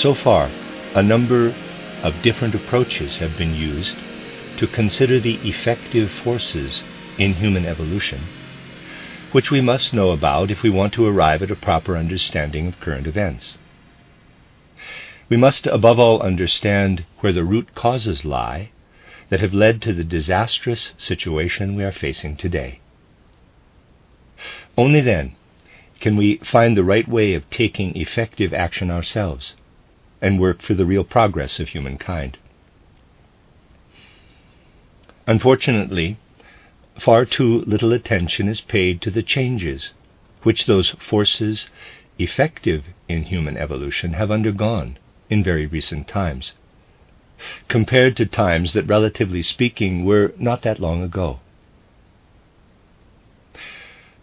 So far, a number of different approaches have been used to consider the effective forces in human evolution, which we must know about if we want to arrive at a proper understanding of current events. We must above all understand where the root causes lie that have led to the disastrous situation we are facing today. Only then can we find the right way of taking effective action ourselves and work for the real progress of humankind. Unfortunately, far too little attention is paid to the changes which those forces effective in human evolution have undergone in very recent times, compared to times that, relatively speaking, were not that long ago.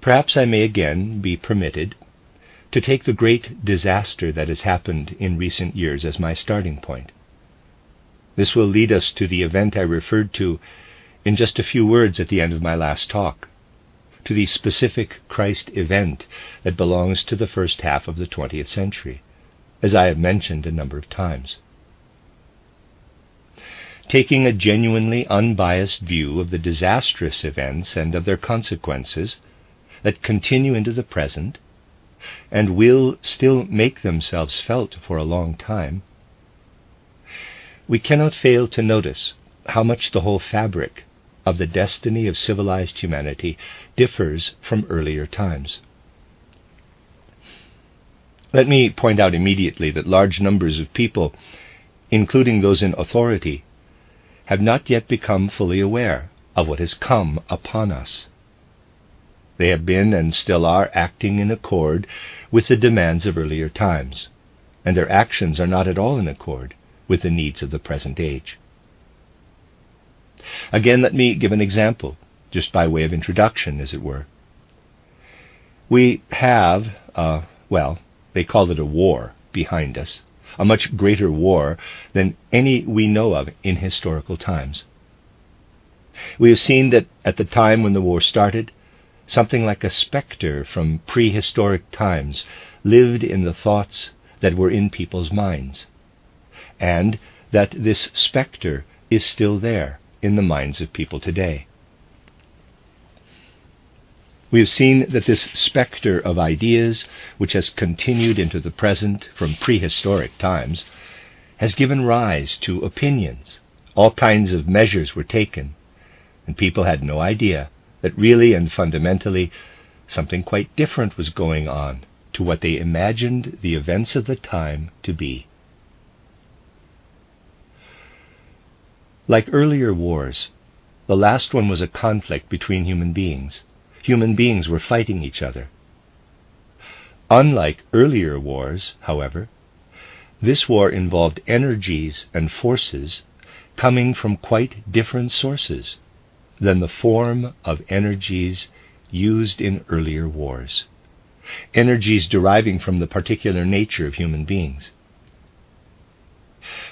Perhaps I may again be permitted to take the great disaster that has happened in recent years as my starting point. This will lead us to the event I referred to in just a few words at the end of my last talk, to the specific Christ event that belongs to the first half of the 20th century, as I have mentioned a number of times. Taking a genuinely unbiased view of the disastrous events and of their consequences that continue into the present, and will still make themselves felt for a long time, we cannot fail to notice how much the whole fabric of the destiny of civilized humanity differs from earlier times. Let me point out immediately that large numbers of people, including those in authority, have not yet become fully aware of what has come upon us. They have been and still are acting in accord with the demands of earlier times, and their actions are not at all in accord with the needs of the present age. Again, let me give an example, just by way of introduction, as it were. We have, they call it a war behind us, a much greater war than any we know of in historical times. We have seen that at the time when the war started, something like a specter from prehistoric times lived in the thoughts that were in people's minds, and that this specter is still there in the minds of people today. We have seen that this specter of ideas, which has continued into the present from prehistoric times, has given rise to opinions. All kinds of measures were taken, and people had no idea that really and fundamentally something quite different was going on to what they imagined the events of the time to be. Like earlier wars, the last one was a conflict between human beings. Human beings were fighting each other. Unlike earlier wars, however, this war involved energies and forces coming from quite different sources than the form of energies used in earlier wars, energies deriving from the particular nature of human beings.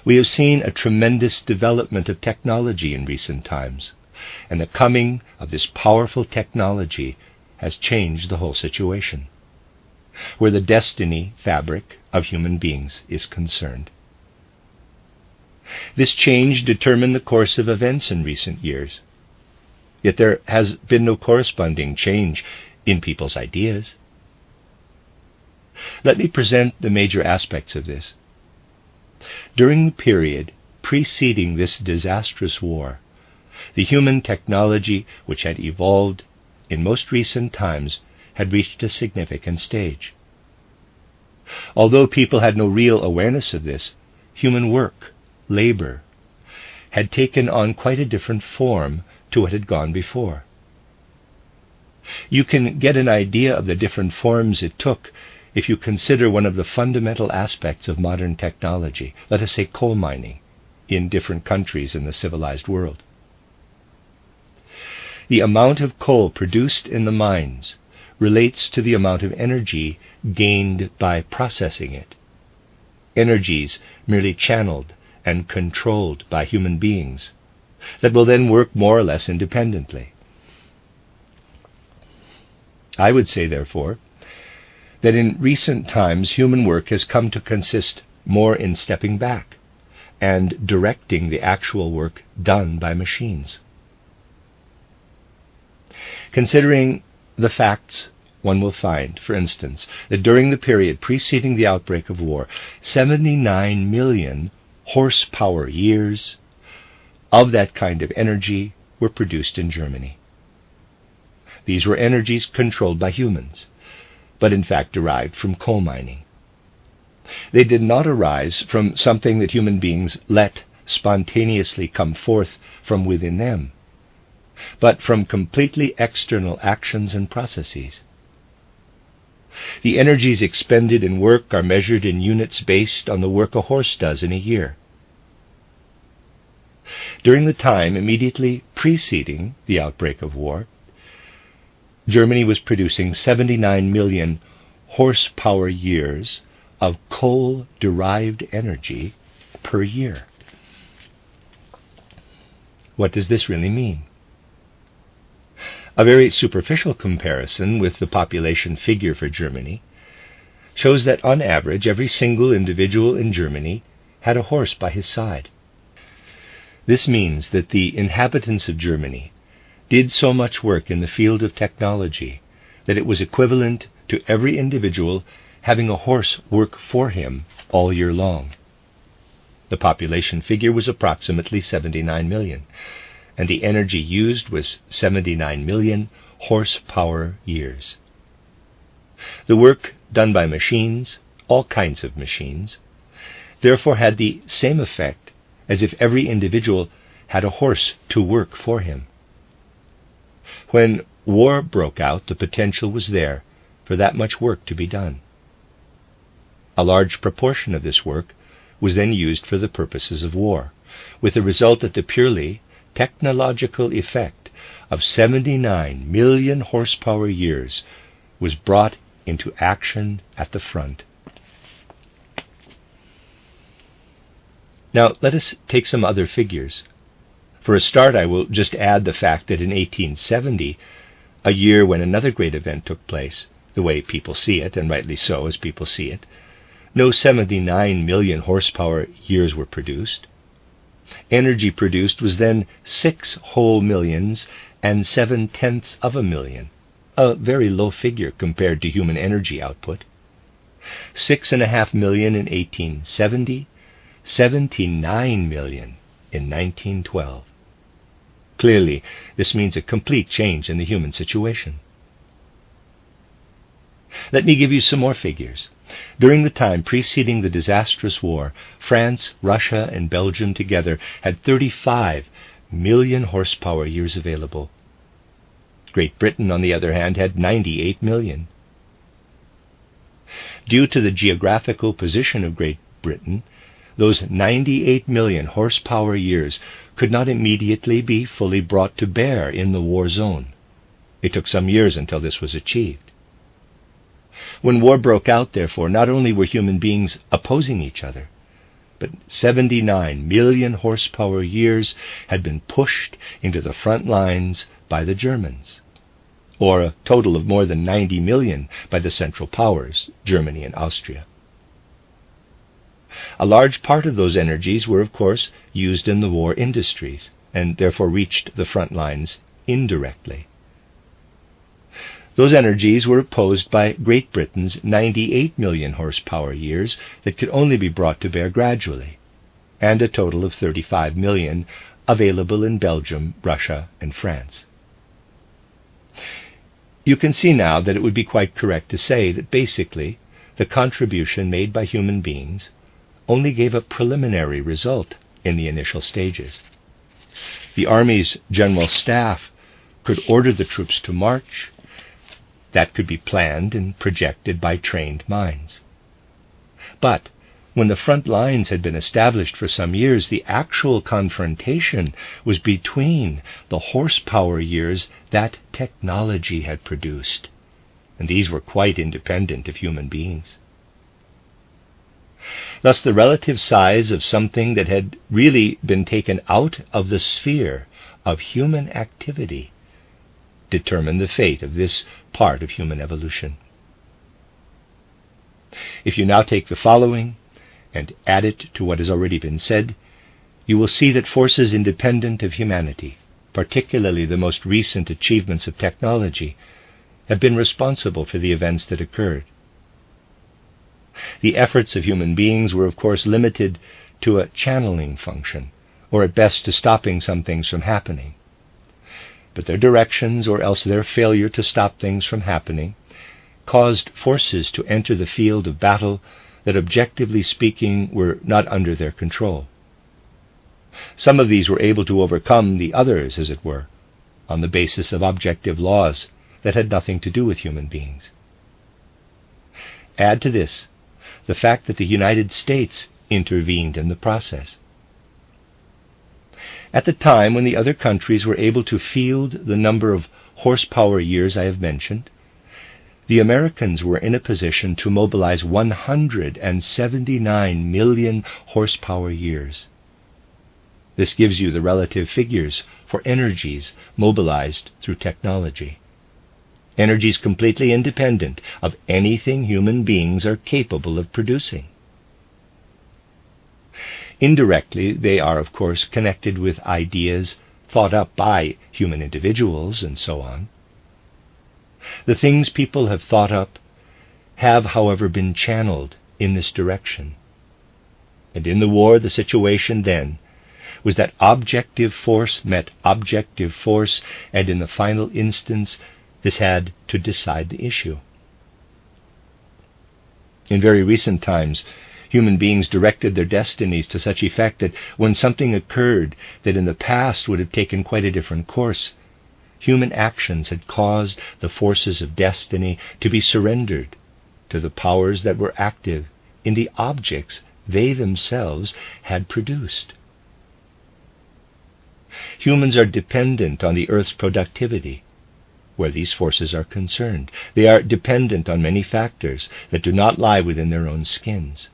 We have seen a tremendous development of technology in recent times, and the coming of this powerful technology has changed the whole situation, where the destiny fabric of human beings is concerned. This change determined the course of events in recent years. Yet there has been no corresponding change in people's ideas. Let me present the major aspects of this. During the period preceding this disastrous war, the human technology which had evolved in most recent times had reached a significant stage. Although people had no real awareness of this, human work, labor, had taken on quite a different form to what had gone before. You can get an idea of the different forms it took if you consider one of the fundamental aspects of modern technology, let us say coal mining, in different countries in the civilized world. The amount of coal produced in the mines relates to the amount of energy gained by processing it, energies merely channeled and controlled by human beings that will then work more or less independently. I would say, therefore, that in recent times human work has come to consist more in stepping back and directing the actual work done by machines. Considering the facts, one will find, for instance, that during the period preceding the outbreak of war, 79 million horsepower years of that kind of energy were produced in Germany. These were energies controlled by humans, but in fact derived from coal mining. They did not arise from something that human beings let spontaneously come forth from within them, but from completely external actions and processes. The energies expended in work are measured in units based on the work a horse does in a year. During the time immediately preceding the outbreak of war, Germany was producing 79 million horsepower years of coal-derived energy per year. What does this really mean? A very superficial comparison with the population figure for Germany shows that on average every single individual in Germany had a horse by his side. This means that the inhabitants of Germany did so much work in the field of technology that it was equivalent to every individual having a horse work for him all year long. The population figure was approximately 79 million, and the energy used was 79 million horsepower years. The work done by machines, all kinds of machines, therefore had the same effect as if every individual had a horse to work for him. When war broke out, the potential was there for that much work to be done. A large proportion of this work was then used for the purposes of war, with the result that the purely technological effect of 79 million horsepower years was brought into action at the front. Now let us take some other figures. For a start, I will just add the fact that in 1870, a year when another great event took place, the way people see it, and rightly so as people see it, no 79 million horsepower years were produced. Energy produced was then 6 whole millions and 7/10 of a million, a very low figure compared to human energy output. 6.5 million in 1870, 79 million in 1912. Clearly, this means a complete change in the human situation. Let me give you some more figures. During the time preceding the disastrous war, France, Russia, and Belgium together had 35 million horsepower years available. Great Britain, on the other hand, had 98 million. Due to the geographical position of Great Britain, those 98 million horsepower years could not immediately be fully brought to bear in the war zone. It took some years until this was achieved. When war broke out, therefore, not only were human beings opposing each other, but 79 million horsepower years had been pushed into the front lines by the Germans, or a total of more than 90 million by the Central Powers, Germany and Austria. A large part of those energies were, of course, used in the war industries, and therefore reached the front lines indirectly. Those energies were opposed by Great Britain's 98 million horsepower years that could only be brought to bear gradually, and a total of 35 million available in Belgium, Russia, and France. You can see now that it would be quite correct to say that basically the contribution made by human beings only gave a preliminary result in the initial stages. The Army's General Staff could order the troops to march. That could be planned and projected by trained minds. But when the front lines had been established for some years, the actual confrontation was between the horsepower years that technology had produced, and these were quite independent of human beings. Thus, the relative size of something that had really been taken out of the sphere of human activity determined the fate of this part of human evolution. If you now take the following and add it to what has already been said, you will see that forces independent of humanity, particularly the most recent achievements of technology, have been responsible for the events that occurred. The efforts of human beings were, of course, limited to a channeling function, or at best to stopping some things from happening. But their directions, or else their failure to stop things from happening, caused forces to enter the field of battle that, objectively speaking, were not under their control. Some of these were able to overcome the others, as it were, on the basis of objective laws that had nothing to do with human beings. Add to this the fact that the United States intervened in the process. At the time when the other countries were able to field the number of horsepower years I have mentioned, the Americans were in a position to mobilize 179 million horsepower years. This gives you the relative figures for energies mobilized through technology. Energies completely independent of anything human beings are capable of producing. Indirectly, they are, of course, connected with ideas thought up by human individuals and so on. The things people have thought up have, however, been channeled in this direction. And in the war, the situation then was that objective force met objective force, and in the final instance, this had to decide the issue. In very recent times, human beings directed their destinies to such effect that when something occurred that in the past would have taken quite a different course, human actions had caused the forces of destiny to be surrendered to the powers that were active in the objects they themselves had produced. Humans are dependent on the Earth's productivity where these forces are concerned. They are dependent on many factors that do not lie within their own skins.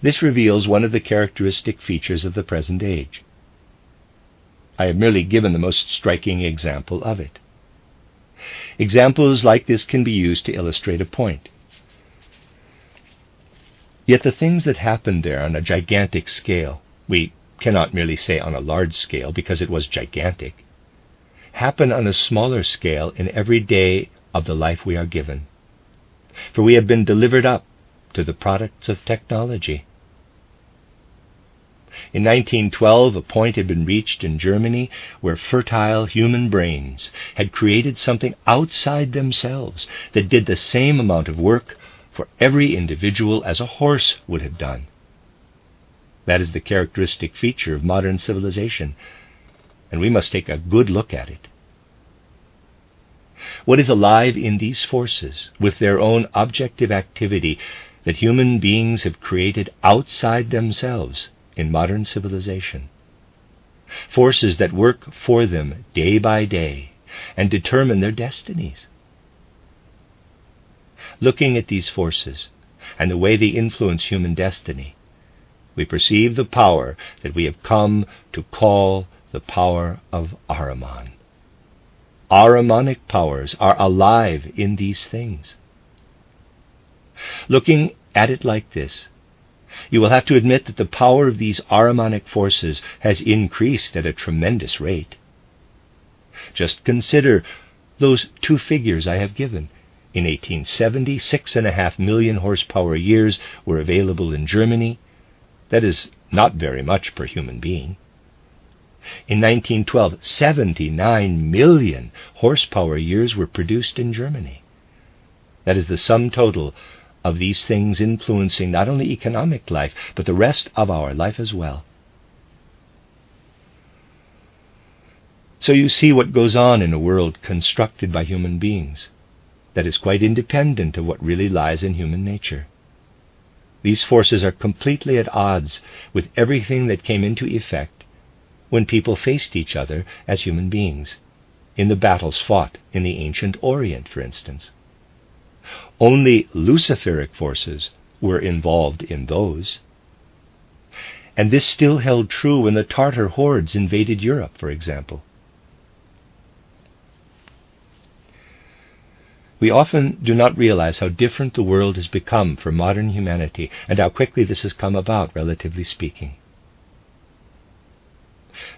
This reveals one of the characteristic features of the present age. I have merely given the most striking example of it. Examples like this can be used to illustrate a point. Yet the things that happened there on a gigantic scale, we cannot merely say on a large scale because it was gigantic, happen on a smaller scale in every day of the life we are given. For we have been delivered up to the products of technology. In 1912, a point had been reached in Germany where fertile human brains had created something outside themselves that did the same amount of work for every individual as a horse would have done. That is the characteristic feature of modern civilization, and we must take a good look at it. What is alive in these forces, with their own objective activity that human beings have created outside themselves in modern civilization? Forces that work for them day by day and determine their destinies. Looking at these forces and the way they influence human destiny, we perceive the power that we have come to call the power of Ahriman. Ahrimanic powers are alive in these things. Looking at it like this, you will have to admit that the power of these Ahrimanic forces has increased at a tremendous rate. Just consider those two figures I have given. In 1870, 6.5 million horsepower years were available in Germany. That is not very much per human being. In 1912, 79 million horsepower years were produced in Germany. That is the sum total of these things influencing not only economic life, but the rest of our life as well. So you see what goes on in a world constructed by human beings that is quite independent of what really lies in human nature. These forces are completely at odds with everything that came into effect when people faced each other as human beings, in the battles fought in the ancient Orient, for instance. Only Luciferic forces were involved in those. And this still held true when the Tartar hordes invaded Europe, for example. We often do not realize how different the world has become for modern humanity and how quickly this has come about, relatively speaking.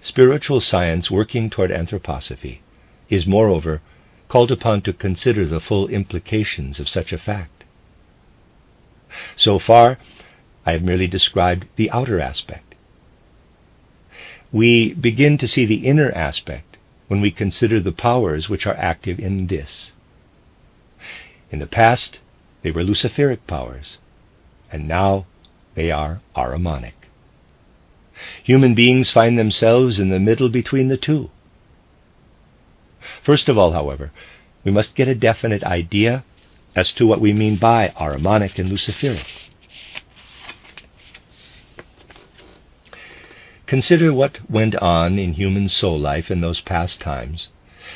Spiritual science working toward anthroposophy is, moreover, called upon to consider the full implications of such a fact. So far, I have merely described the outer aspect. We begin to see the inner aspect when we consider the powers which are active in this. In the past, they were Luciferic powers, and now they are Ahrimanic. Human beings find themselves in the middle between the two. First of all, however, we must get a definite idea as to what we mean by Ahrimanic and Luciferic. Consider what went on in human soul life in those past times,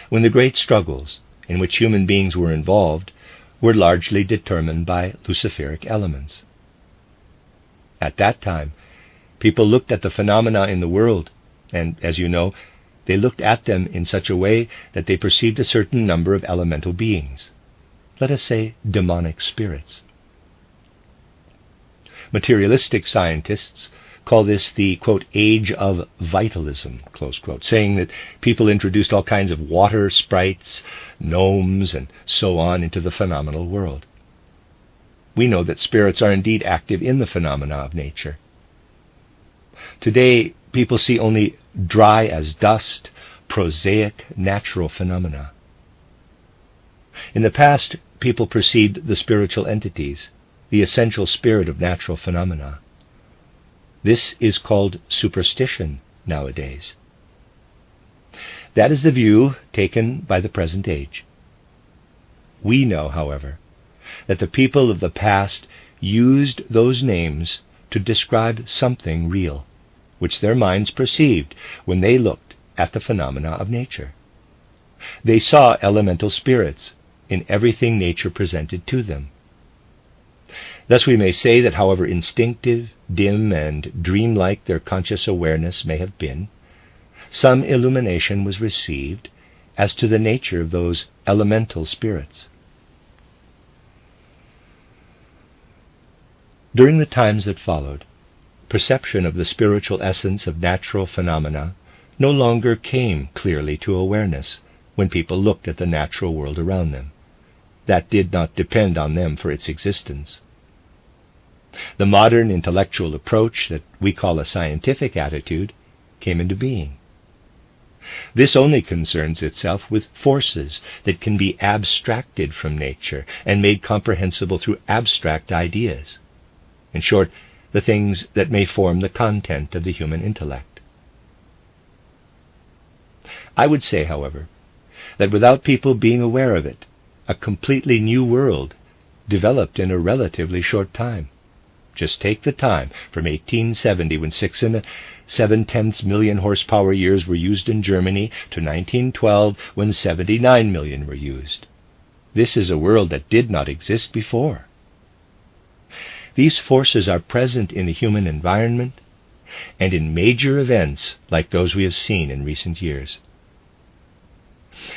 when the great struggles in which human beings were involved were largely determined by Luciferic elements. At that time, people looked at the phenomena in the world, and, as you know, they looked at them in such a way that they perceived a certain number of elemental beings, let us say demonic spirits. Materialistic scientists call this the, quote, age of vitalism, close quote, saying that people introduced all kinds of water sprites, gnomes, and so on into the phenomenal world. We know that spirits are indeed active in the phenomena of nature. Today, people see only dry as dust, prosaic, natural phenomena. In the past, people perceived the spiritual entities, the essential spirit of natural phenomena. This is called superstition nowadays. That is the view taken by the present age. We know, however, that the people of the past used those names to describe something real, which their minds perceived when they looked at the phenomena of nature. They saw elemental spirits in everything nature presented to them. Thus we may say that however instinctive, dim, and dreamlike their conscious awareness may have been, some illumination was received as to the nature of those elemental spirits. During the times that followed, perception of the spiritual essence of natural phenomena no longer came clearly to awareness when people looked at the natural world around them. That did not depend on them for its existence. The modern intellectual approach that we call a scientific attitude came into being. This only concerns itself with forces that can be abstracted from nature and made comprehensible through abstract ideas. In short, the things that may form the content of the human intellect. I would say, however, that without people being aware of it, a completely new world developed in a relatively short time. Just take the time from 1870, when 6 7/10 million horsepower years were used in Germany, to 1912, when 79 million were used. This is a world that did not exist before. These forces are present in the human environment and in major events like those we have seen in recent years.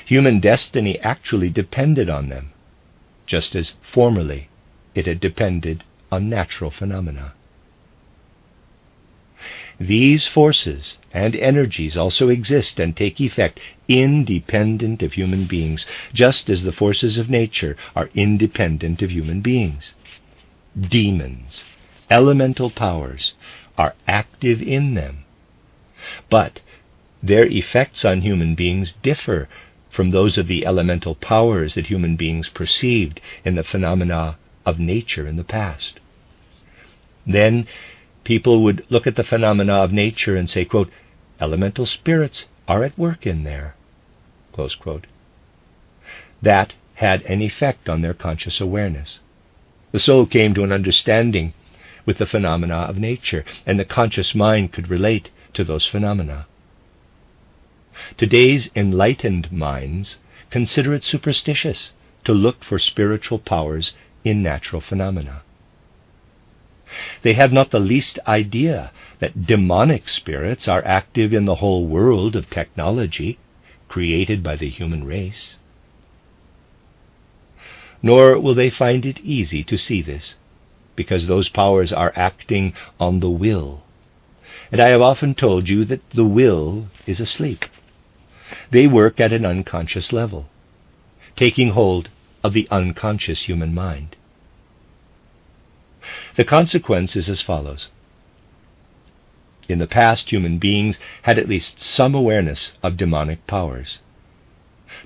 Human destiny actually depended on them, just as formerly it had depended on natural phenomena. These forces and energies also exist and take effect independent of human beings, just as the forces of nature are independent of human beings. Demons, elemental powers, are active in them, but their effects on human beings differ from those of the elemental powers that human beings perceived in the phenomena of nature in the past. Then people would look at the phenomena of nature and say, quote, elemental spirits are at work in there, close quote. That had an effect on their conscious awareness. The soul came to an understanding with the phenomena of nature, and the conscious mind could relate to those phenomena. Today's enlightened minds consider it superstitious to look for spiritual powers in natural phenomena. They have not the least idea that demonic spirits are active in the whole world of technology created by the human race. Nor will they find it easy to see this, because those powers are acting on the will. And I have often told you that the will is asleep. They work at an unconscious level, taking hold of the unconscious human mind. The consequence is as follows. In the past, human beings had at least some awareness of demonic powers.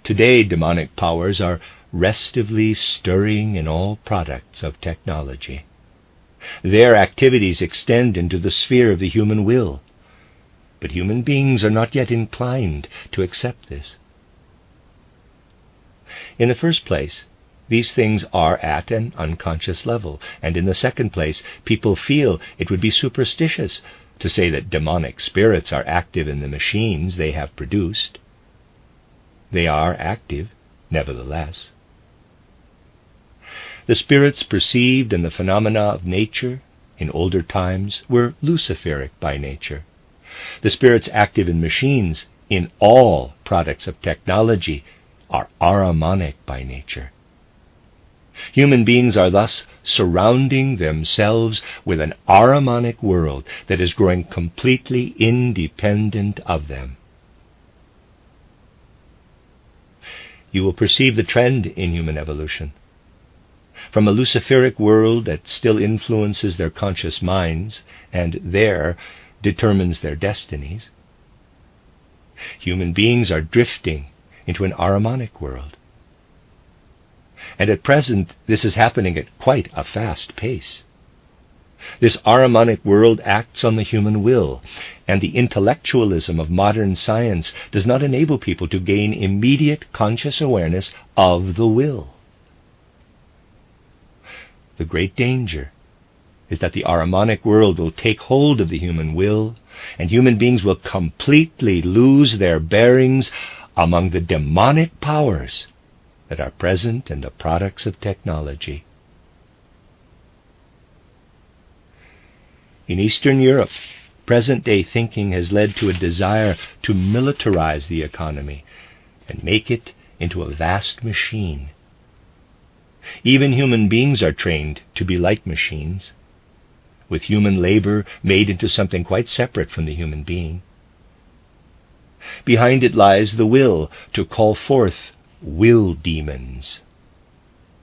Today, demonic powers are restively stirring in all products of technology. Their activities extend into the sphere of the human will, but human beings are not yet inclined to accept this. In the first place, these things are at an unconscious level, and in the second place, people feel it would be superstitious to say that demonic spirits are active in the machines they have produced. They are active, nevertheless. The spirits perceived in the phenomena of nature in older times were Luciferic by nature. The spirits active in machines in all products of technology are Ahrimanic by nature. Human beings are thus surrounding themselves with an Ahrimanic world that is growing completely independent of them. You will perceive the trend in human evolution. From a Luciferic world that still influences their conscious minds and there determines their destinies, human beings are drifting into an Ahrimanic world. And at present, this is happening at quite a fast pace. This Ahrimanic world acts on the human will, and the intellectualism of modern science does not enable people to gain immediate conscious awareness of the will. The great danger is that the Ahrimanic world will take hold of the human will, and human beings will completely lose their bearings among the demonic powers that are present in the products of technology. In Eastern Europe, present-day thinking has led to a desire to militarize the economy and make it into a vast machine. Even human beings are trained to be like machines, with human labor made into something quite separate from the human being. Behind it lies the will to call forth will demons,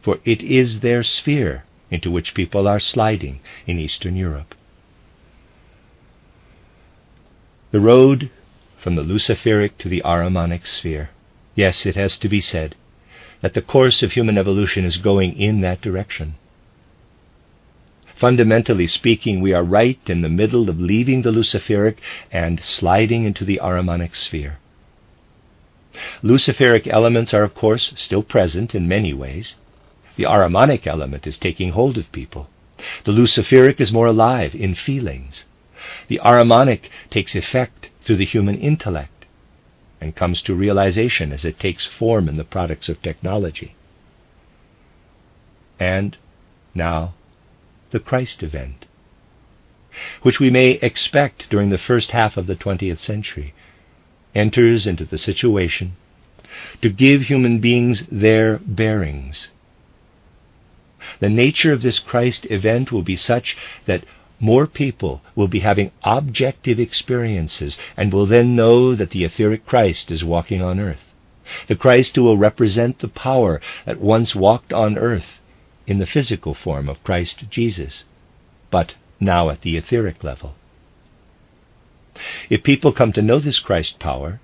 for it is their sphere into which people are sliding in Eastern Europe. The road from the Luciferic to the Ahrimanic sphere, yes, it has to be said that the course of human evolution is going in that direction. Fundamentally speaking, we are right in the middle of leaving the Luciferic and sliding into the Ahrimanic sphere. Luciferic elements are, of course, still present in many ways. The Ahrimanic element is taking hold of people. The Luciferic is more alive in feelings. The Ahrimanic takes effect through the human intellect and comes to realization as it takes form in the products of technology. And now, the Christ event, which we may expect during the first half of the 20th century, enters into the situation to give human beings their bearings. The nature of this Christ event will be such that more people will be having objective experiences and will then know that the etheric Christ is walking on earth, the Christ who will represent the power that once walked on earth in the physical form of Christ Jesus, but now at the etheric level. If people come to know this Christ power,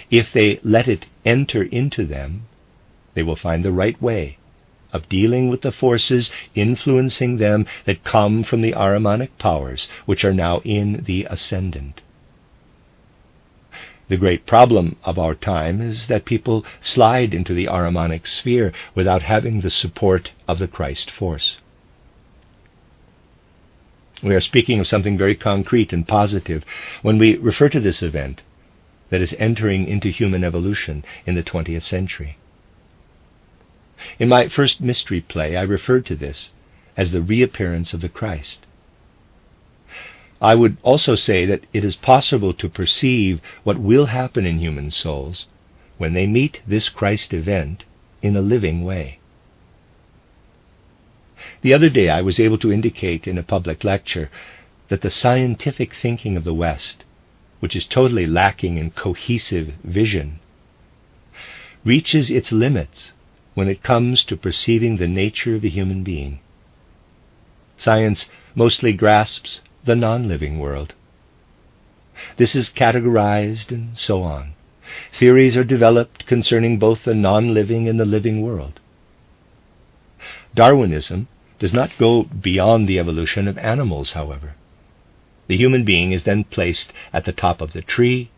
if they let it enter into them, they will find the right way of dealing with the forces influencing them that come from the Ahrimanic powers, which are now in the ascendant. The great problem of our time is that people slide into the Ahrimanic sphere without having the support of the Christ force. We are speaking of something very concrete and positive when we refer to this event that is entering into human evolution in the 20th century. In my first mystery play, I referred to this as the reappearance of the Christ. I would also say that it is possible to perceive what will happen in human souls when they meet this Christ event in a living way. The other day I was able to indicate in a public lecture that the scientific thinking of the West, which is totally lacking in cohesive vision, reaches its limits when it comes to perceiving the nature of the human being. Science mostly grasps the non-living world. This is categorized and so on. Theories are developed concerning both the non-living and the living world. Darwinism does not go beyond the evolution of animals, however. The human being is then placed at the top of the tree,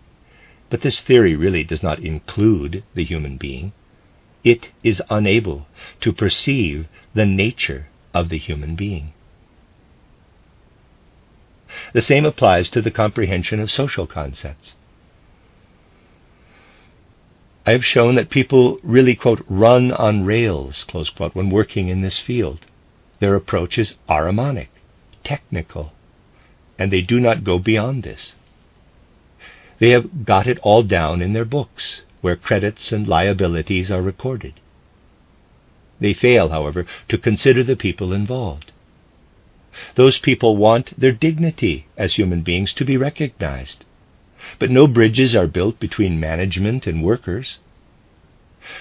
but this theory really does not include the human being. It is unable to perceive the nature of the human being. The same applies to the comprehension of social concepts. I have shown that people really, quote, run on rails, close quote, when working in this field. Their approach is Ahrimanic, technical, and they do not go beyond this. They have got it all down in their books, where credits and liabilities are recorded. They fail, however, to consider the people involved. Those people want their dignity as human beings to be recognized, but no bridges are built between management and workers.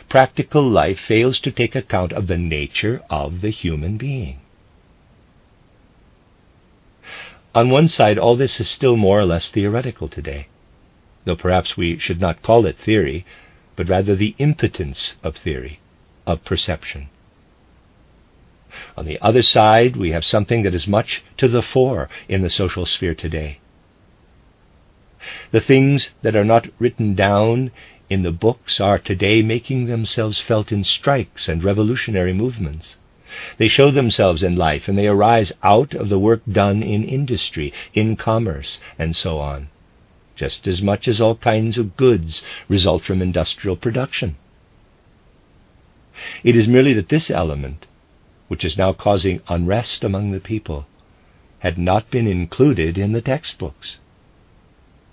Practical life fails to take account of the nature of the human being. On one side, all this is still more or less theoretical today, though perhaps we should not call it theory, but rather the impotence of theory, of perception. On the other side, we have something that is much to the fore in the social sphere today. The things that are not written down in the books are today making themselves felt in strikes and revolutionary movements. They show themselves in life, and they arise out of the work done in industry, in commerce, and so on, just as much as all kinds of goods result from industrial production. It is merely that this element, which is now causing unrest among the people, had not been included in the textbooks.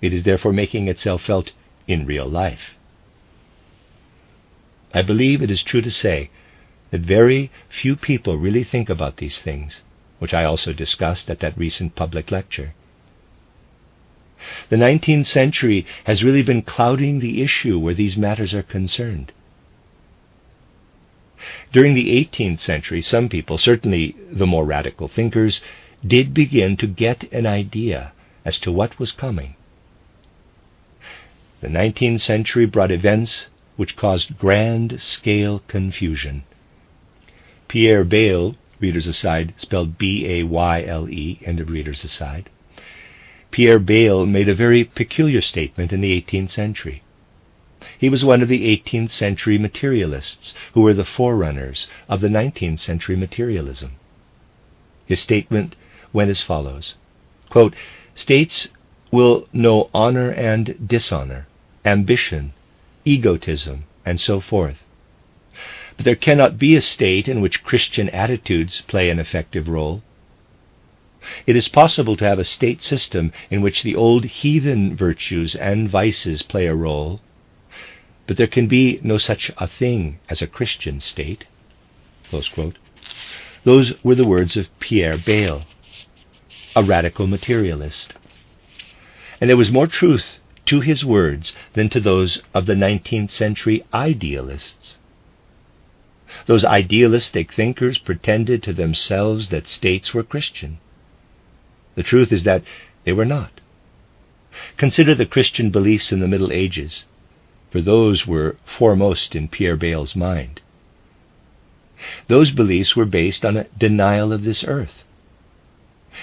It is therefore making itself felt in real life. I believe it is true to say that very few people really think about these things, which I also discussed at that recent public lecture. The 19th century has really been clouding the issue where these matters are concerned. During the 18th century, some people, certainly the more radical thinkers, did begin to get an idea as to what was coming. The 19th century brought events which caused grand-scale confusion. Pierre Bayle, readers aside, spelled B-A-Y-L-E, end of readers aside. Pierre Bayle made a very peculiar statement in the 18th century. He was one of the 18th century materialists who were the forerunners of the 19th century materialism. His statement went as follows, quote, "States will know honor and dishonor, ambition, egotism, and so forth. But there cannot be a state in which Christian attitudes play an effective role. It is possible to have a state system in which the old heathen virtues and vices play a role, but there can be no such a thing as a Christian state." Close quote. Those were the words of Pierre Bayle, a radical materialist. And there was more truth to his words than to those of the 19th century idealists. Those idealistic thinkers pretended to themselves that states were Christian. The truth is that they were not. Consider the Christian beliefs in the Middle Ages, for those were foremost in Pierre Bayle's mind. Those beliefs were based on a denial of this earth.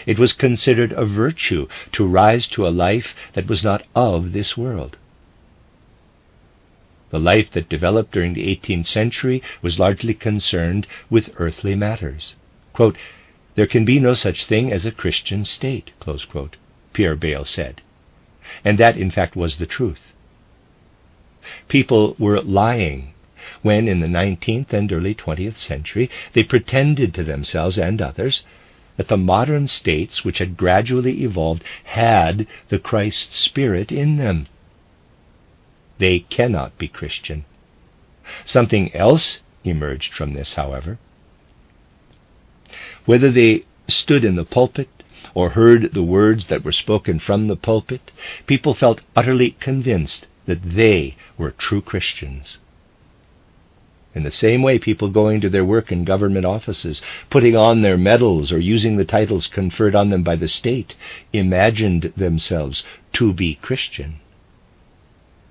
It was considered a virtue to rise to a life that was not of this world. The life that developed during the 18th century was largely concerned with earthly matters. Quote, "There can be no such thing as a Christian state," close quote, Pierre Bayle said. And that, in fact, was the truth. People were lying when, in the 19th and early 20th century, they pretended to themselves and others that the modern states which had gradually evolved had the Christ spirit in them. They cannot be Christian. Something else emerged from this, however. Whether they stood in the pulpit or heard the words that were spoken from the pulpit, people felt utterly convinced that they were true Christians. In the same way, people going to their work in government offices, putting on their medals or using the titles conferred on them by the state, imagined themselves to be Christian.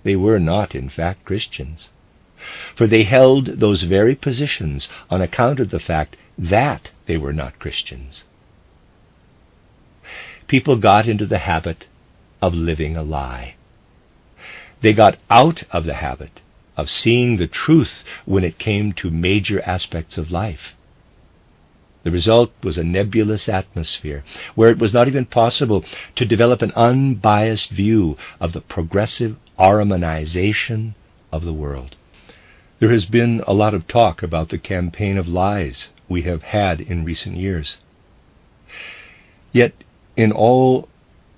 They were not, in fact, Christians, for they held those very positions on account of the fact that they were not Christians. People got into the habit of living a lie. They got out of the habit of seeing the truth when it came to major aspects of life. The result was a nebulous atmosphere where it was not even possible to develop an unbiased view of the progressive Ahrimanization of the world. There has been a lot of talk about the campaign of lies we have had in recent years. Yet, in all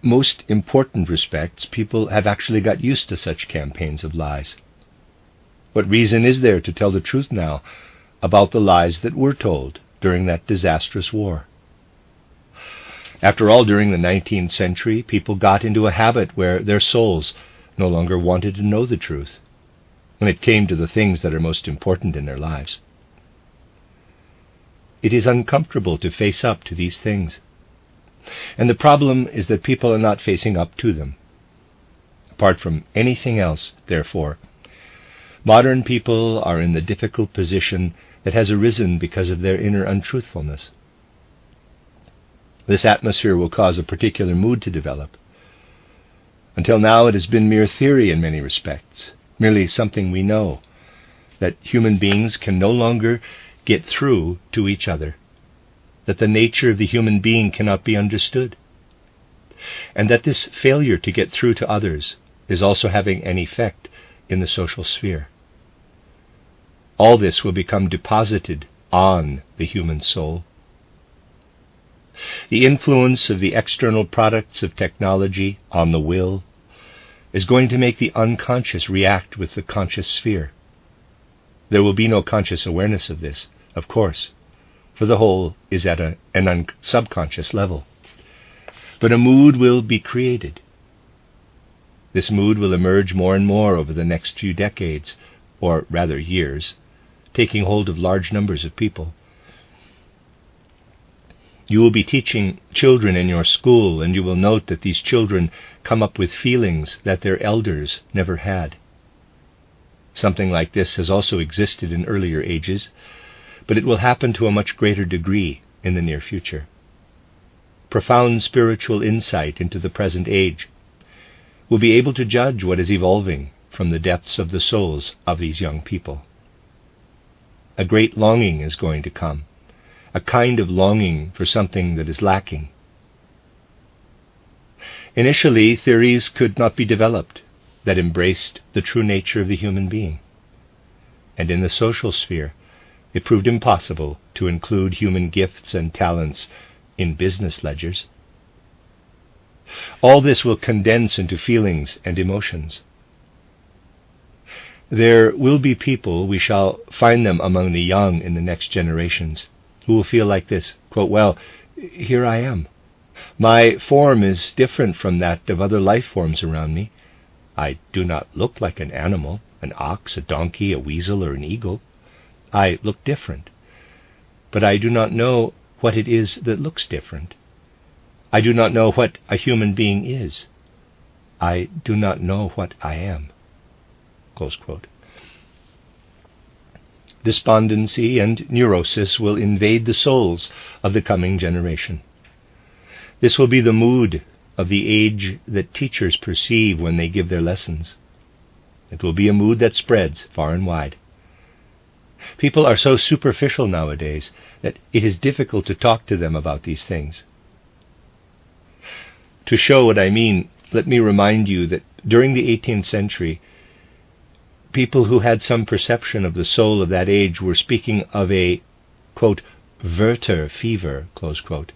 most important respects, people have actually got used to such campaigns of lies. What reason is there to tell the truth now about the lies that were told during that disastrous war? After all, during the 19th century, people got into a habit where their souls no longer wanted to know the truth when it came to the things that are most important in their lives. It is uncomfortable to face up to these things. And the problem is that people are not facing up to them. Apart from anything else, therefore, modern people are in the difficult position that has arisen because of their inner untruthfulness. This atmosphere will cause a particular mood to develop. Until now it has been mere theory in many respects, merely something we know, that human beings can no longer get through to each other, that the nature of the human being cannot be understood, and that this failure to get through to others is also having an effect in the social sphere. All this will become deposited on the human soul. The influence of the external products of technology on the will is going to make the unconscious react with the conscious sphere. There will be no conscious awareness of this, of course, for the whole is at an subconscious level. But a mood will be created. This mood will emerge more and more over the next few decades, or rather years, taking hold of large numbers of people. You will be teaching children in your school, and you will note that these children come up with feelings that their elders never had. Something like this has also existed in earlier ages, but it will happen to a much greater degree in the near future. Profound spiritual insight into the present age will be able to judge what is evolving from the depths of the souls of these young people. A great longing is going to come, a kind of longing for something that is lacking. Initially, theories could not be developed that embraced the true nature of the human being, and in the social sphere, it proved impossible to include human gifts and talents in business ledgers. All this will condense into feelings and emotions. There will be people, we shall find them among the young in the next generations, who will feel like this, quote, well, here I am. My form is different from that of other life forms around me. I do not look like an animal, an ox, a donkey, a weasel, or an eagle. I look different, but I do not know what it is that looks different. I do not know what a human being is. I do not know what I am. Close quote. Despondency and neurosis will invade the souls of the coming generation. This will be the mood of the age that teachers perceive when they give their lessons. It will be a mood that spreads far and wide. People are so superficial nowadays that it is difficult to talk to them about these things. To show what I mean, let me remind you that during the 18th century, people who had some perception of the soul of that age were speaking of a, quote, Werther fever, close quote.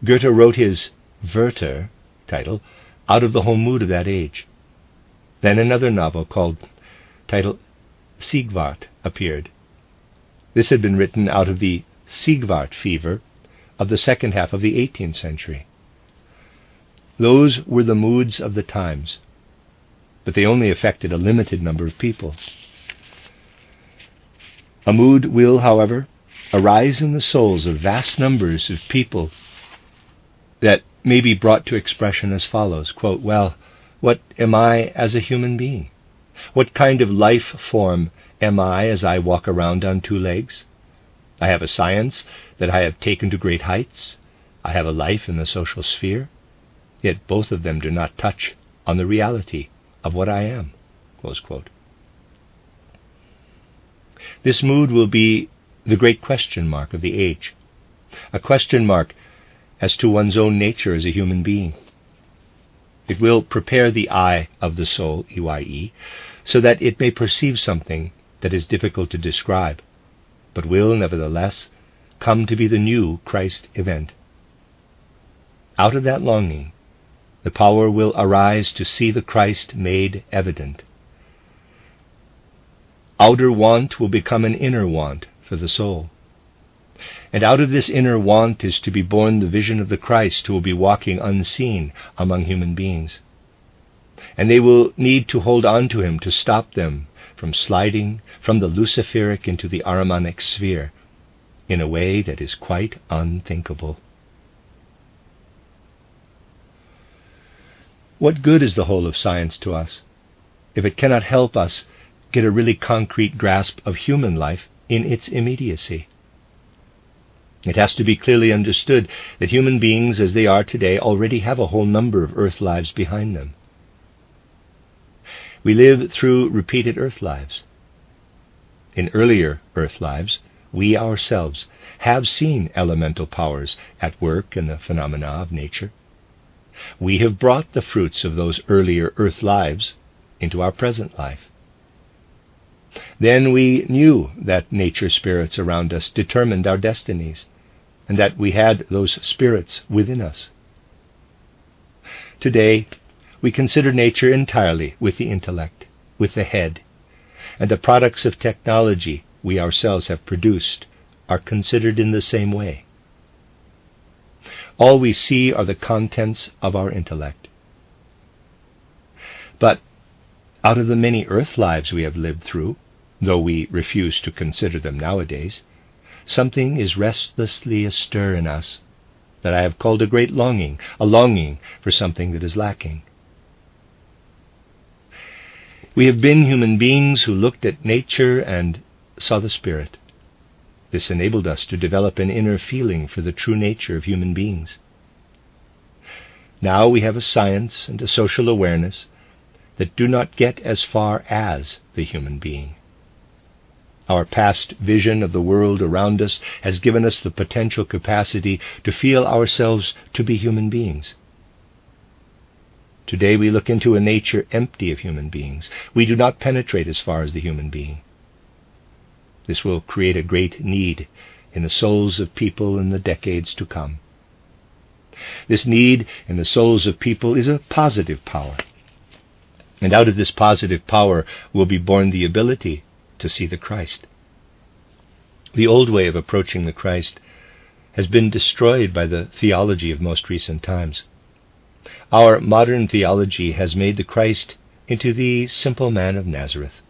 Goethe wrote his Werther title out of the whole mood of that age. Then another novel titled Siegwart appeared. This had been written out of the Siegwart fever of the second half of the 18th century. Those were the moods of the times, but they only affected a limited number of people. A mood will, however, arise in the souls of vast numbers of people that may be brought to expression as follows, quote, well, what am I as a human being? What kind of life form am I as I walk around on two legs? I have a science that I have taken to great heights. I have a life in the social sphere. Yet both of them do not touch on the reality of what I am. Close quote. This mood will be the great question mark of the age, a question mark as to one's own nature as a human being. It will prepare the eye of the soul, EYE, so that it may perceive something that is difficult to describe, but will, nevertheless, come to be the new Christ event. Out of that longing, the power will arise to see the Christ made evident. Outer want will become an inner want for the soul. And out of this inner want is to be born the vision of the Christ who will be walking unseen among human beings. And they will need to hold on to him to stop them from sliding from the Luciferic into the Ahrimanic sphere in a way that is quite unthinkable. What good is the whole of science to us if it cannot help us get a really concrete grasp of human life in its immediacy? It has to be clearly understood that human beings as they are today already have a whole number of earth lives behind them. We live through repeated earth lives. In earlier earth lives, we ourselves have seen elemental powers at work in the phenomena of nature. We have brought the fruits of those earlier earth lives into our present life. Then we knew that nature spirits around us determined our destinies, and that we had those spirits within us. Today, we consider nature entirely with the intellect, with the head, and the products of technology we ourselves have produced are considered in the same way. All we see are the contents of our intellect. But out of the many earth lives we have lived through, though we refuse to consider them nowadays, something is restlessly astir in us that I have called a great longing, a longing for something that is lacking. We have been human beings who looked at nature and saw the spirit. This enabled us to develop an inner feeling for the true nature of human beings. Now we have a science and a social awareness that do not get as far as the human being. Our past vision of the world around us has given us the potential capacity to feel ourselves to be human beings. Today we look into a nature empty of human beings. We do not penetrate as far as the human being. This will create a great need in the souls of people in the decades to come. This need in the souls of people is a positive power. And out of this positive power will be born the ability to see the Christ. The old way of approaching the Christ has been destroyed by the theology of most recent times. Our modern theology has made the Christ into the simple man of Nazareth.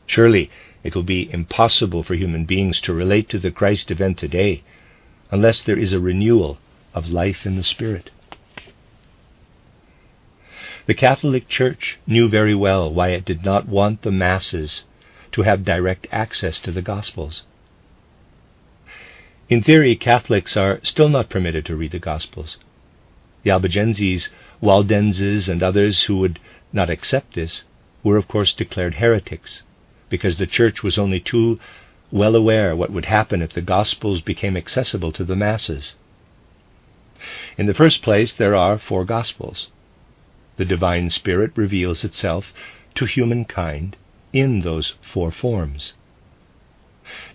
Surely it will be impossible for human beings to relate to the Christ event today unless there is a renewal of life in the Spirit. The Catholic Church knew very well why it did not want the masses to have direct access to the Gospels. In theory, Catholics are still not permitted to read the Gospels. The Albigenses, Waldenses, and others who would not accept this were of course declared heretics, because the Church was only too well aware what would happen if the Gospels became accessible to the masses. In the first place, there are 4 Gospels. The Divine Spirit reveals itself to humankind in those 4 forms.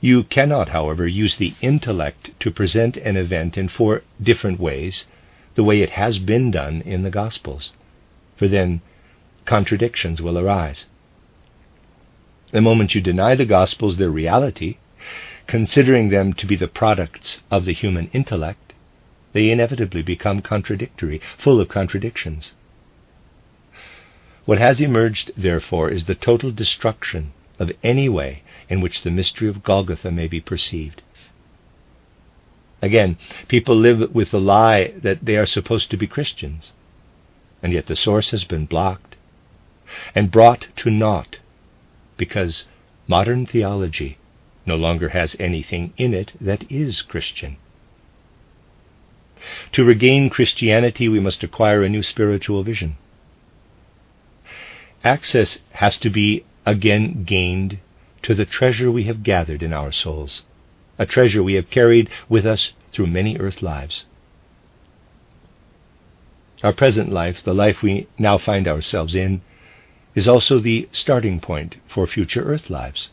You cannot, however, use the intellect to present an event in 4 different ways, the way it has been done in the Gospels, for then contradictions will arise. The moment you deny the Gospels their reality, Considering them to be the products of the human intellect, they inevitably become contradictory, full of contradictions. What has emerged, therefore, is the total destruction of any way in which the mystery of Golgotha may be perceived. Again, people live with the lie that they are supposed to be Christians, and yet the source has been blocked and brought to naught because modern theology no longer has anything in it that is Christian. To regain Christianity, we must acquire a new spiritual vision. Access has to be again gained to the treasure we have gathered in our souls, a treasure we have carried with us through many earth lives. Our present life, the life we now find ourselves in, is also the starting point for future earth lives.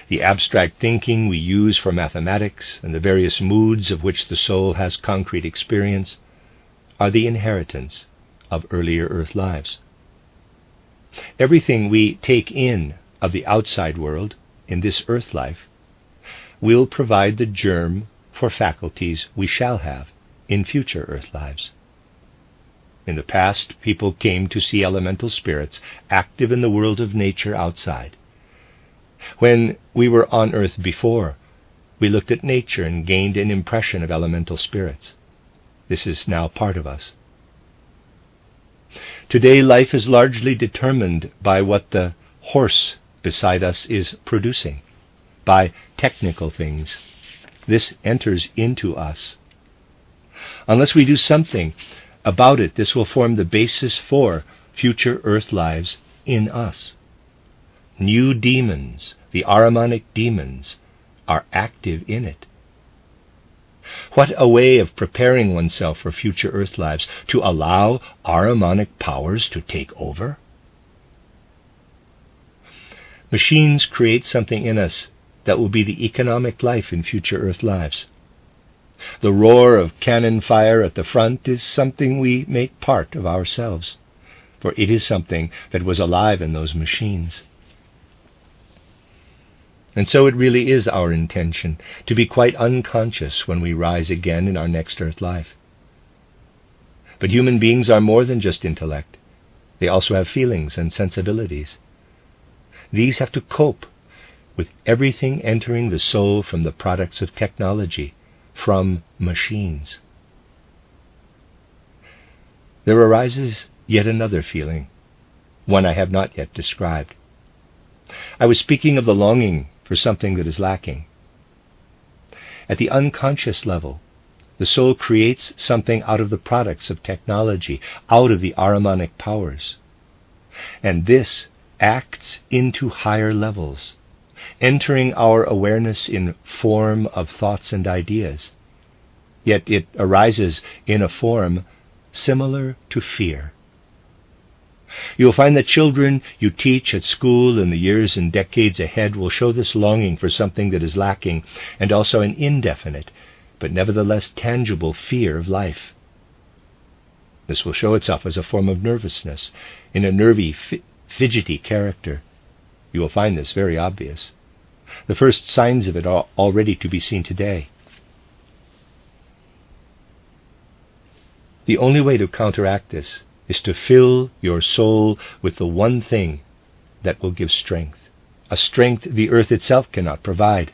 The abstract thinking we use for mathematics and the various moods of which the soul has concrete experience are the inheritance of earlier earth lives. Everything we take in of the outside world in this earth life will provide the germ for faculties we shall have in future earth lives. In the past, people came to see elemental spirits active in the world of nature outside. When we were on earth before, we looked at nature and gained an impression of elemental spirits. This is now part of us. Today, life is largely determined by what the horse beside us is producing, by technical things. This enters into us. Unless we do something about it, this will form the basis for future earth lives in us. New demons, the Ahrimanic demons, are active in it. What a way of preparing oneself for future earth lives, to allow Ahrimanic powers to take over. Machines create something in us that will be the economic life in future earth lives. The roar of cannon fire at the front is something we make part of ourselves, for it is something that was alive in those machines. And so it really is our intention to be quite unconscious when we rise again in our next earth life. But human beings are more than just intellect. They also have feelings and sensibilities. These have to cope with everything entering the soul from the products of technology, from machines. There arises yet another feeling, one I have not yet described. I was speaking of the longing for something that is lacking. At the unconscious level, the soul creates something out of the products of technology, out of the Ahrimanic powers. And this acts into higher levels, entering our awareness in form of thoughts and ideas. Yet it arises in a form similar to fear. You will find that children you teach at school in the years and decades ahead will show this longing for something that is lacking, and also an indefinite, but nevertheless tangible fear of life. This will show itself as a form of nervousness, in a nervy, fidgety character. You will find this very obvious. The first signs of it are already to be seen today. The only way to counteract this is to fill your soul with the one thing that will give strength, a strength the earth itself cannot provide.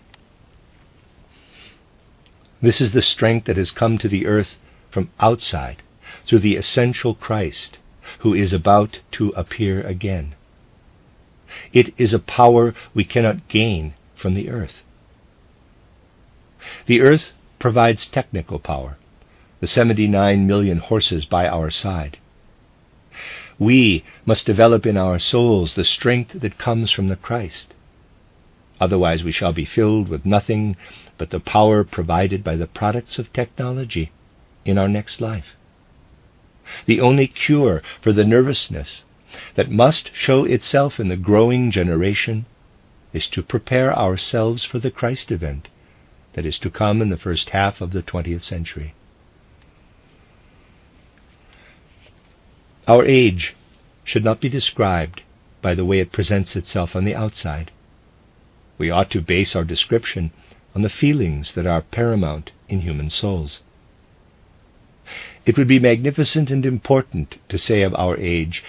This is the strength that has come to the earth from outside, through the essential Christ, who is about to appear again. It is a power we cannot gain from the earth. The earth provides technical power, the 79 million horses by our side. We must develop in our souls the strength that comes from the Christ. Otherwise we shall be filled with nothing but the power provided by the products of technology in our next life. The only cure for the nervousness that must show itself in the growing generation is to prepare ourselves for the Christ event that is to come in the first half of the 20th century. Our age should not be described by the way it presents itself on the outside. We ought to base our description on the feelings that are paramount in human souls. It would be magnificent and important to say of our age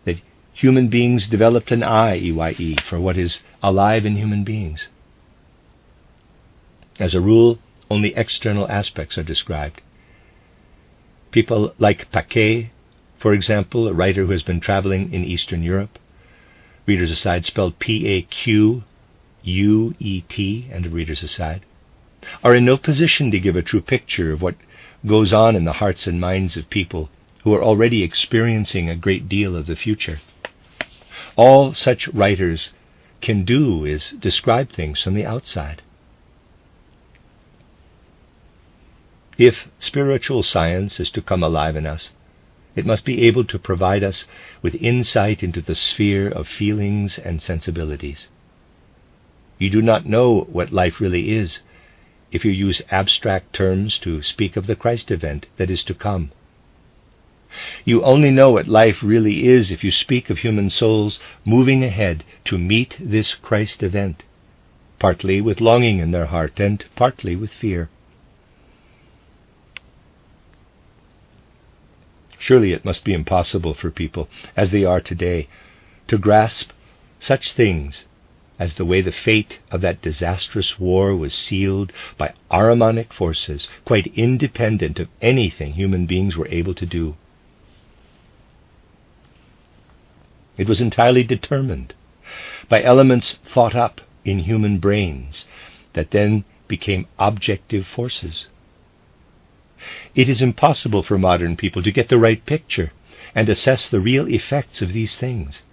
that human beings developed an eye, EYE, for what is alive in human beings. As a rule, only external aspects are described. People like Paquet, for example, a writer who has been traveling in Eastern Europe, readers aside spelled Paquuet, and a readers aside, are in no position to give a true picture of what goes on in the hearts and minds of people who are already experiencing a great deal of the future. All such writers can do is describe things from the outside. If spiritual science is to come alive in us, it must be able to provide us with insight into the sphere of feelings and sensibilities. You do not know what life really is if you use abstract terms to speak of the Christ event that is to come. You only know what life really is if you speak of human souls moving ahead to meet this Christ event, partly with longing in their heart and partly with fear. Surely it must be impossible for people, as they are today, to grasp such things as the way the fate of that disastrous war was sealed by Ahrimanic forces, quite independent of anything human beings were able to do. It was entirely determined by elements thought up in human brains that then became objective forces. It is impossible for modern people to get the right picture and assess the real effects of these things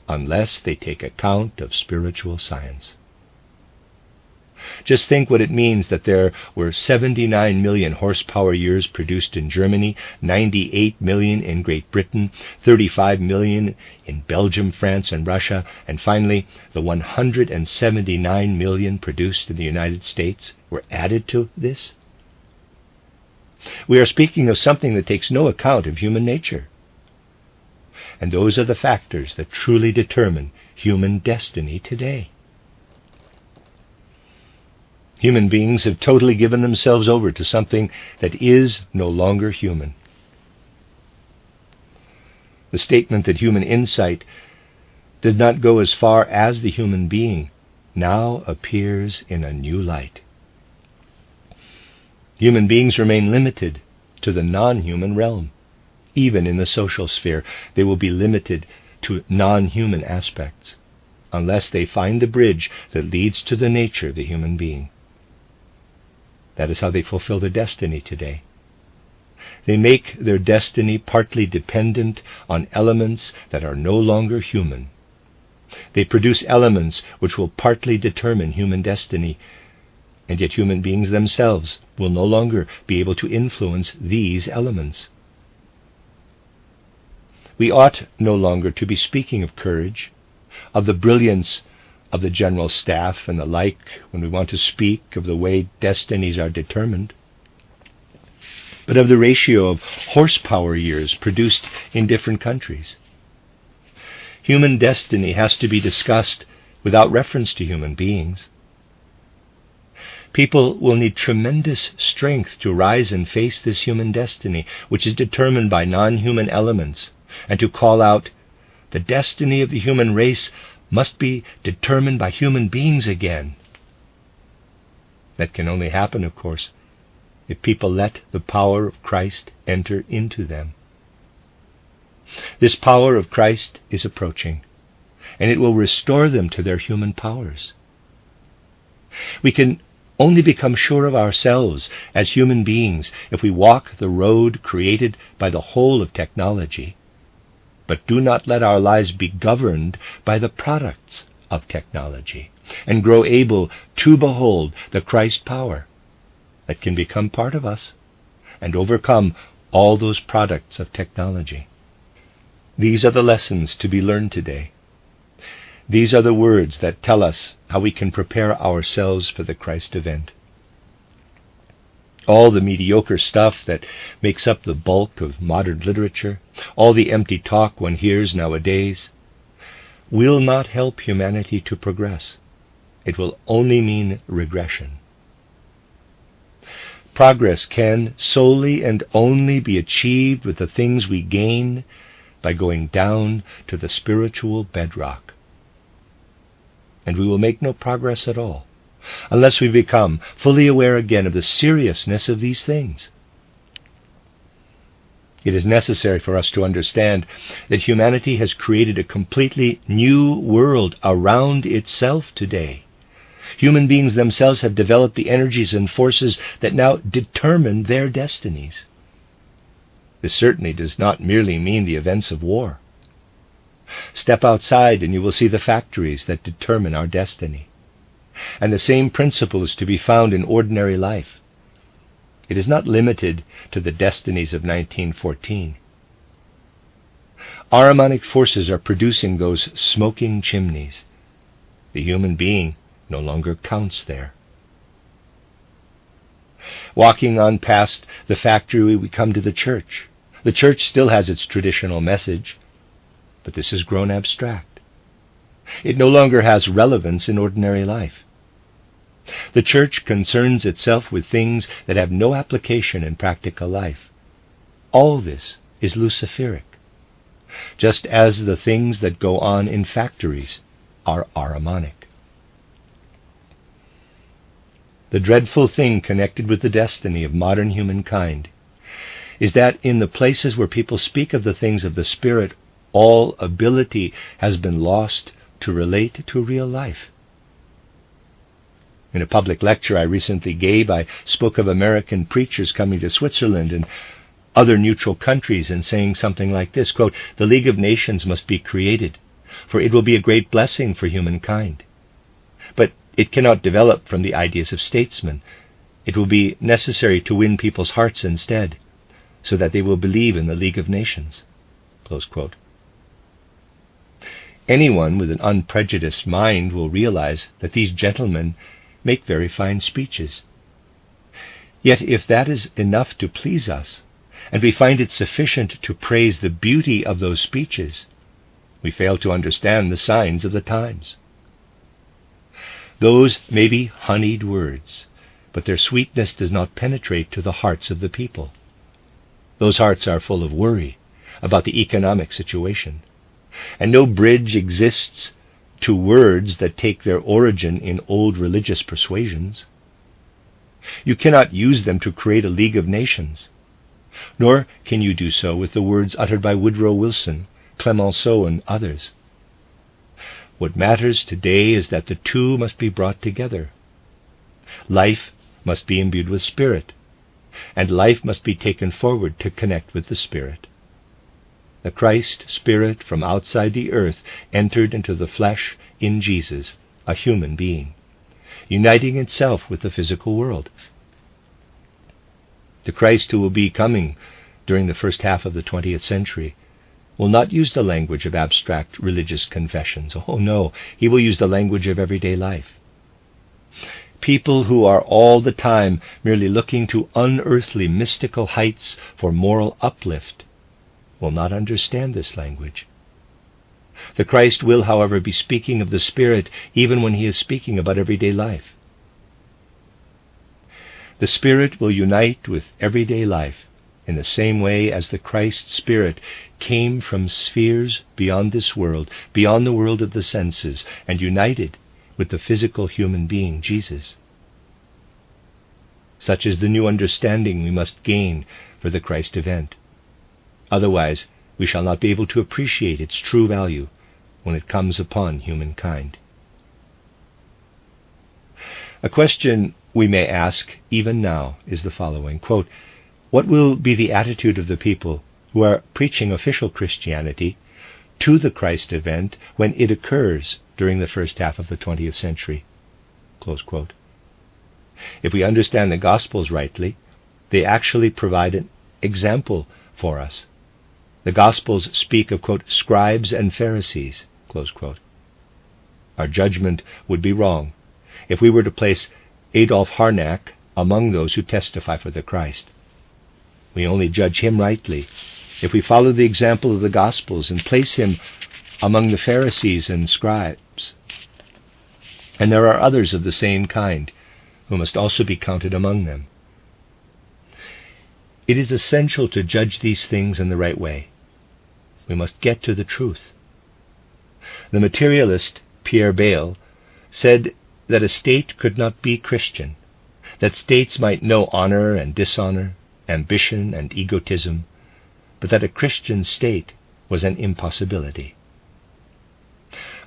unless they take account of spiritual science. Just think what it means that there were 79 million horsepower years produced in Germany, 98 million in Great Britain, 35 million in Belgium, France, and Russia, and finally the 179 million produced in the United States were added to this. We are speaking of something that takes no account of human nature. And those are the factors that truly determine human destiny today. Human beings have totally given themselves over to something that is no longer human. The statement that human insight does not go as far as the human being now appears in a new light. Human beings remain limited to the non-human realm. Even in the social sphere, they will be limited to non-human aspects, unless they find the bridge that leads to the nature of the human being. That is how they fulfill their destiny today. They make their destiny partly dependent on elements that are no longer human. They produce elements which will partly determine human destiny, and yet human beings themselves will no longer be able to influence these elements. We ought no longer to be speaking of courage, of the brilliance of the general staff and the like, when we want to speak of the way destinies are determined, but of the ratio of horsepower years produced in different countries. Human destiny has to be discussed without reference to human beings. People will need tremendous strength to rise and face this human destiny, which is determined by non-human elements, and to call out, the destiny of the human race must be determined by human beings again. That can only happen, of course, if people let the power of Christ enter into them. This power of Christ is approaching, and it will restore them to their human powers. We can only become sure of ourselves as human beings if we walk the road created by the whole of technology, but do not let our lives be governed by the products of technology, and grow able to behold the Christ power that can become part of us and overcome all those products of technology. These are the lessons to be learned today. These are the words that tell us how we can prepare ourselves for the Christ event. All the mediocre stuff that makes up the bulk of modern literature, all the empty talk one hears nowadays, will not help humanity to progress. it will only mean regression. Progress can solely and only be achieved with the things we gain by going down to the spiritual bedrock. And we will make no progress at all unless we become fully aware again of the seriousness of these things. It is necessary for us to understand that humanity has created a completely new world around itself today. Human beings themselves have developed the energies and forces that now determine their destinies. This certainly does not merely mean the events of war. Step outside and you will see the factories that determine our destiny. And the same principle is to be found in ordinary life. It is not limited to the destinies of 1914. Ahrimanic forces are producing those smoking chimneys. The human being no longer counts there. Walking on past the factory, we come to the church. The church still has its traditional message, but this has grown abstract. It no longer has relevance in ordinary life. The church concerns itself with things that have no application in practical life. All this is Luciferic, just as the things that go on in factories are Ahrimanic. The dreadful thing connected with the destiny of modern humankind is that in the places where people speak of the things of the Spirit, all ability has been lost to relate to real life. In a public lecture I recently gave, I spoke of American preachers coming to Switzerland and other neutral countries and saying something like this, quote, "The League of Nations must be created, for it will be a great blessing for humankind. But it cannot develop from the ideas of statesmen. It will be necessary to win people's hearts instead, so that they will believe in the League of Nations." Close quote. Anyone with an unprejudiced mind will realize that these gentlemen make very fine speeches. Yet if that is enough to please us, and we find it sufficient to praise the beauty of those speeches, we fail to understand the signs of the times. Those may be honeyed words, but their sweetness does not penetrate to the hearts of the people. Those hearts are full of worry about the economic situation, and no bridge exists to words that take their origin in old religious persuasions. You cannot use them to create a League of Nations, nor can you do so with the words uttered by Woodrow Wilson, Clemenceau, and others. What matters today is that the two must be brought together. Life must be imbued with Spirit, and life must be taken forward to connect with the Spirit. The Christ Spirit from outside the earth entered into the flesh in Jesus, a human being, uniting itself with the physical world. The Christ who will be coming during the first half of the 20th century will not use the language of abstract religious confessions. Oh no, he will use the language of everyday life. People who are all the time merely looking to unearthly mystical heights for moral uplift will not understand this language. The Christ will, however, be speaking of the Spirit even when he is speaking about everyday life. The Spirit will unite with everyday life in the same way as the Christ Spirit came from spheres beyond this world, beyond the world of the senses, and united with the physical human being, Jesus. Such is the new understanding we must gain for the Christ event. Otherwise, we shall not be able to appreciate its true value when it comes upon humankind. A question we may ask even now is the following, quote, "What will be the attitude of the people who are preaching official Christianity to the Christ event when it occurs during the first half of the 20th century?" Close quote. If we understand the Gospels rightly, they actually provide an example for us. The Gospels speak of, quote, "scribes and Pharisees," close quote. Our judgment would be wrong if we were to place Adolf Harnack among those who testify for the Christ. We only judge him rightly if we follow the example of the Gospels and place him among the Pharisees and scribes. And there are others of the same kind who must also be counted among them. It is essential to judge these things in the right way. We must get to the truth. The materialist Pierre Bayle said that a state could not be Christian, that states might know honor and dishonor, ambition and egotism, but that a Christian state was an impossibility.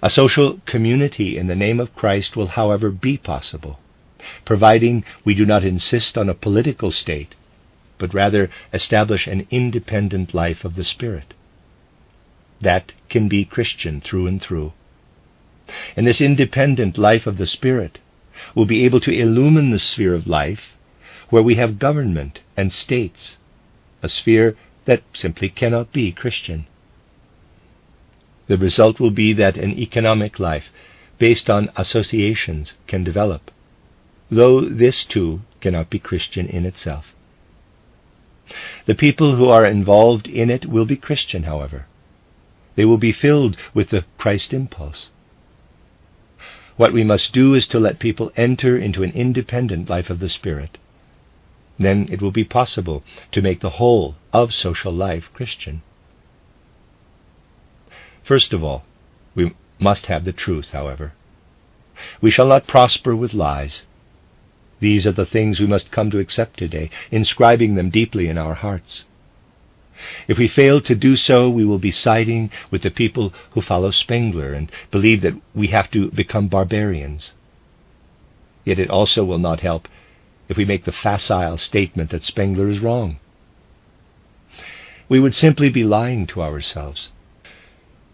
A social community in the name of Christ will, however, be possible, providing we do not insist on a political state, but rather establish an independent life of the Spirit. That can be Christian through and through. And this independent life of the Spirit will be able to illumine the sphere of life where we have government and states, a sphere that simply cannot be Christian. The result will be that an economic life based on associations can develop, though this too cannot be Christian in itself. The people who are involved in it will be Christian, however. They will be filled with the Christ impulse. What we must do is to let people enter into an independent life of the Spirit. Then it will be possible to make the whole of social life Christian. First of all, we must have the truth, however. We shall not prosper with lies. These are the things we must come to accept today, inscribing them deeply in our hearts. If we fail to do so, we will be siding with the people who follow Spengler and believe that we have to become barbarians. Yet it also will not help if we make the facile statement that Spengler is wrong. We would simply be lying to ourselves.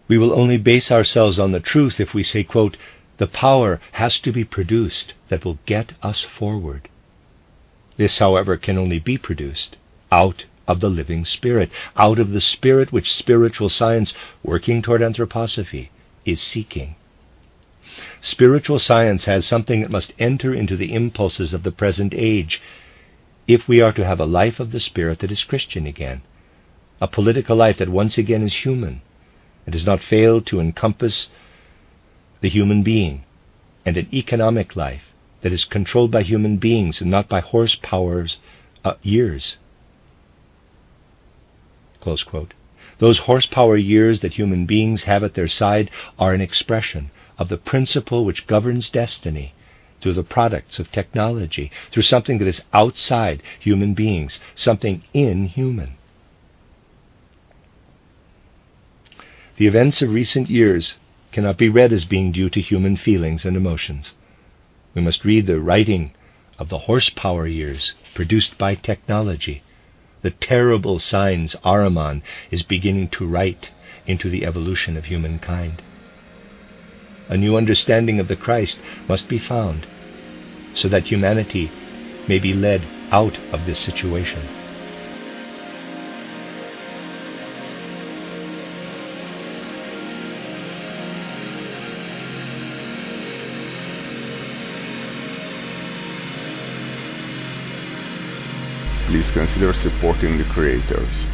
We will only base ourselves on the truth if we say, quote, "The power has to be produced that will get us forward." This, however, can only be produced out of the living Spirit, out of the Spirit which spiritual science, working toward anthroposophy, is seeking. Spiritual science has something that must enter into the impulses of the present age if we are to have a life of the Spirit that is Christian again, a political life that once again is human, and does not fail to encompass the human being, and an economic life that is controlled by human beings and not by horsepower's years. Close quote. Those horsepower years that human beings have at their side are an expression of the principle which governs destiny through the products of technology, through something that is outside human beings, something inhuman. The events of recent years cannot be read as being due to human feelings and emotions. We must read the writing of the horsepower years produced by technology, the terrible signs Ahriman is beginning to write into the evolution of humankind. A new understanding of the Christ must be found so that humanity may be led out of this situation. Please consider supporting the creators.